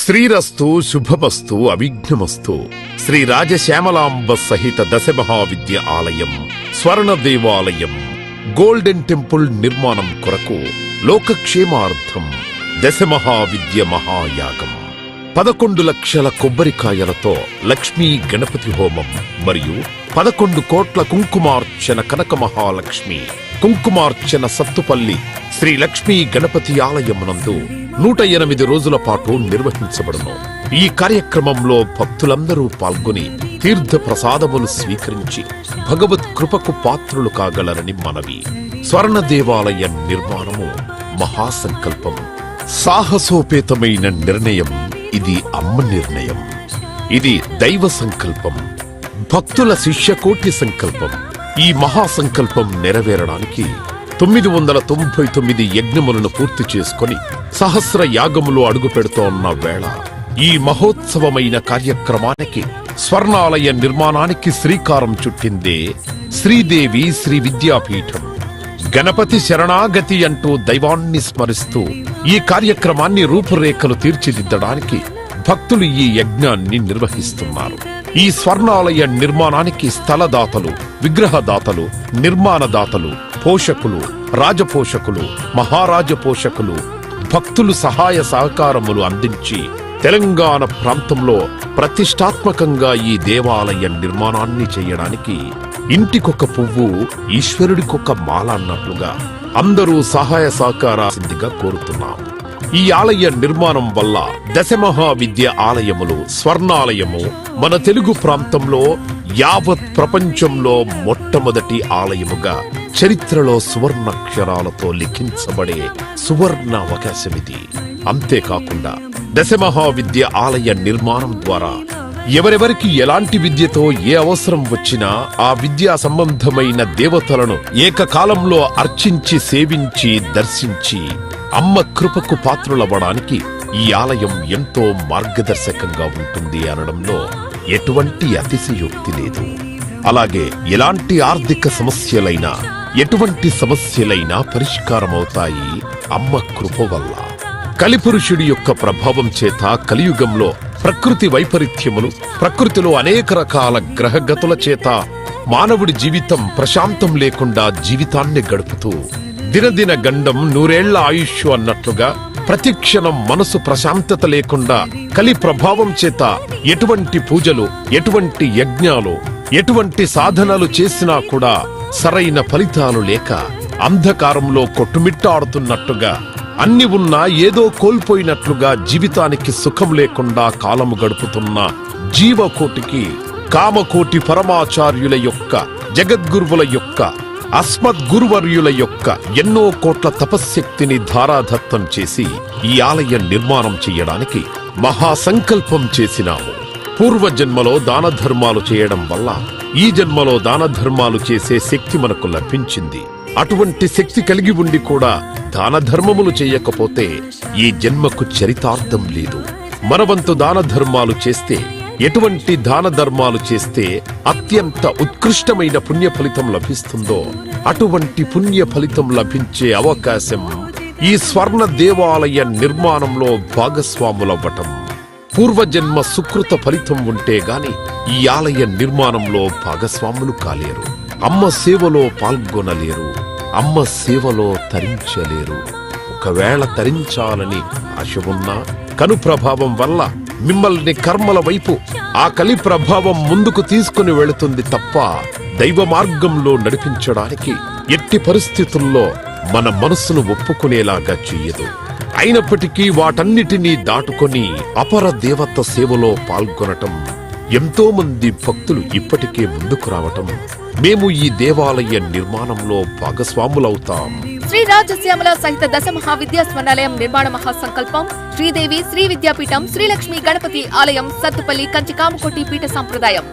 శ్రీరస్తు శుభమస్తు అవిఘ్నమస్తు. శ్రీ రాజశ్యామలాంబ సహిత దశమహావిద్య ఆలయం స్వర్ణ దేవాలయం గోల్డెన్ టెంపుల్ నిర్మాణం కొరకు లోకక్షేమార్థం దశమహావిద్య మహాయాగం 11 లక్షల కొబ్బరికాయలతో లక్ష్మీ గణపతి హోమం మరియు 11 కోట్ల కుంకుమార్చన కనక మహాలక్ష్మి కుంకుమార్చన సత్తుపల్లి శ్రీ లక్ష్మీ గణపతి ఆలయమునందు 108 రోజుల పాటు నిర్వహించబడును. ఈ కార్యక్రమంలో భక్తులందరూ పాల్గొని తీర్థ ప్రసాదములు స్వీకరించి భగవత్ కృపకు పాత్రులు కాగలరని మనవి. స్వర్ణ దేవాలయ నిర్మాణము మహాసంకల్పం, సాహసోపేతమైన నిర్ణయం. ఇది అమ్మ నిర్ణయం, ఇది దైవ సంకల్పం, భక్తుల శిష్యకోటి సంకల్పం. ఈ మహాసంకల్పం నెరవేరడానికి 999 యజ్ఞములను పూర్తి చేసుకుని సహస్ర యాగములు అడుగు పెడుతోన్న వేళ ఈ మహోత్సవమైన కార్యక్రమానికి స్వర్ణాలయ నిర్మాణానికి శ్రీకారం చుట్టిందే శ్రీదేవి శ్రీ విద్యాపీఠం. గణపతి శరణాగతి అంటూ దైవాన్ని స్మరిస్తూ ఈ కార్యక్రమాన్ని రూపురేఖలు తీర్చిదిద్దడానికి భక్తులు ఈ యజ్ఞాన్ని నిర్వహిస్తున్నారు. ఈ స్వర్ణాలయ నిర్మాణానికి స్థలదాతలు, విగ్రహదాతలు, నిర్మాణదాతలు, పోషకులు, రాజపోషకులు, మహారాజ పోషకులు, భక్తులు సహాయ సహకారములు అందించి తెలంగాణ ప్రాంతంలో ప్రతిష్టాత్మకంగా ఈ దేవాలయ నిర్మాణాన్ని చేయడానికి ఇంటికొక పువ్వు ఈశ్వరుడికొక మాల అన్నట్లుగా అందరూ సహాయ సహకారాసిందిగా కోరుతున్నాం. ఈ ఆలయ నిర్మాణం వల్ల దశమహావిద్య ఆలయములు స్వర్ణాలయము మన తెలుగు ప్రాంతంలో యావత్ ప్రపంచంలో మొట్టమొదటి ఆలయముగా చరిత్రలో సువర్ణాక్షరాలతో లిఖించబడే సువర్ణ అవకాశమిది. అంతేకాకుండా దశమహావిద్య ఆలయ నిర్మాణం ద్వారా ఎవరెవరికి ఎలాంటి విద్యతో ఏ అవసరం వచ్చినా ఆ విద్యా సంబంధమైన దేవతలను ఏకకాలంలో అర్చించి సేవించి దర్శించి అమ్మ కృపకు పాత్రులవ్వడానికి ఈ ఆలయం ఎంతో మార్గదర్శకంగా ఉంటుంది అనడంలో ఎటువంటి అతిశయోక్తి లేదు. అలాగే ఎలాంటి ఆర్థిక సమస్యలైనా ఎటువంటి సమస్యలైనా పరిష్కారమవుతాయి అమ్మ కృప వల్ల. కలిపురుషుడి యొక్క ప్రభావం చేత కలియుగంలో ప్రకృతి వైపరీత్యములు, ప్రకృతిలో అనేక రకాల గ్రహగతుల చేత మానవుడి జీవితం ప్రశాంతం లేకుండా జీవితాన్ని గడుపుతూ దినదిన గండం 100 ఏళ్ల ఆయుష్ అన్నట్లుగా ప్రతిక్షణం మనసు ప్రశాంతత లేకుండా కలి ప్రభావం చేత ఎటువంటి పూజలు, ఎటువంటి యజ్ఞాలు, ఎటువంటి సాధనలు చేసినా కూడా సరైన ఫలితాలు లేక అంధకారంలో కొట్టుమిట్టాడుతున్నట్టుగా అన్ని ఉన్నా ఏదో కోల్పోయినట్లుగా జీవితానికి సుఖం లేకుండా కాలము గడుపుతున్న జీవకోటికి కామకోటి పరమాచార్యుల యొక్క, జగద్గురువుల యొక్క, అస్మద్గురువర్యుల యొక్క ఎన్నో కోట్ల తపశ్శక్తిని ధారాధత్తం చేసి ఈ ఆలయ నిర్మాణం చెయ్యడానికి మహాసంకల్పం చేసినాము. పూర్వజన్మలో దాన ధర్మాలు చేయడం వల్ల ఈ జన్మలో దాన ధర్మాలు చేసే శక్తి మనకు లభించింది. అటువంటి శక్తి కలిగి ఉండి కూడా దాన ధర్మములు చేయకపోతే ఈ జన్మకు చరితార్థం లేదు. మనవంతు దాన ధర్మాలు చేస్తే, ఎటువంటి దాన ధర్మాలు చేస్తే అత్యంత ఉత్కృష్టమైన పుణ్య ఫలితం లభిస్తుందో అటువంటి పుణ్య ఫలితం లభించే అవకాశం ఈ స్వర్ణ దేవాలయ నిర్మాణంలో భాగస్వాములవ్వటం. పూర్వజన్మ సుకృత ఫలితం ఉంటే గాని ఈ ఆలయ నిర్మాణంలో భాగస్వాములు కాలేరు. అమ్మ సేవలో పాల్గొనలేరు, అమ్మ సేవలో తరించలేరు. ఒకవేళ తరించాలని ఆశ ఉన్నా కను ప్రభావం వల్ల మిమ్మల్ని కర్మల వైపు ఆ కలి ప్రభావం ముందుకు తీసుకుని వెళుతుంది తప్ప దైవ మార్గంలో నడిపించడానికి ఎట్టి పరిస్థితుల్లో మన మనస్సును ఒప్పుకునేలాగా చెయ్యదు. అయినప్పటికీ వాటన్నిటినీ దాటుకొని అపర దేవత సేవలో పాల్గొనటం ఎంతో మంది భక్తులు ఇప్పటికే ముందుకు రావటం మేము ఈ దేవాలయ నిర్మాణంలో భాగస్వాములవుతాం. శ్రీ రాజశ్యామల సహిత దశమహావిద్యా స్వర్ణాలయం నిర్మాణ మహాసంకల్పం శ్రీదేవి శ్రీ విద్యాపీఠం శ్రీ లక్ష్మీ గణపతి ఆలయం సత్తుపల్లి కంచి కామకోటి పీఠ సంప్రదాయం.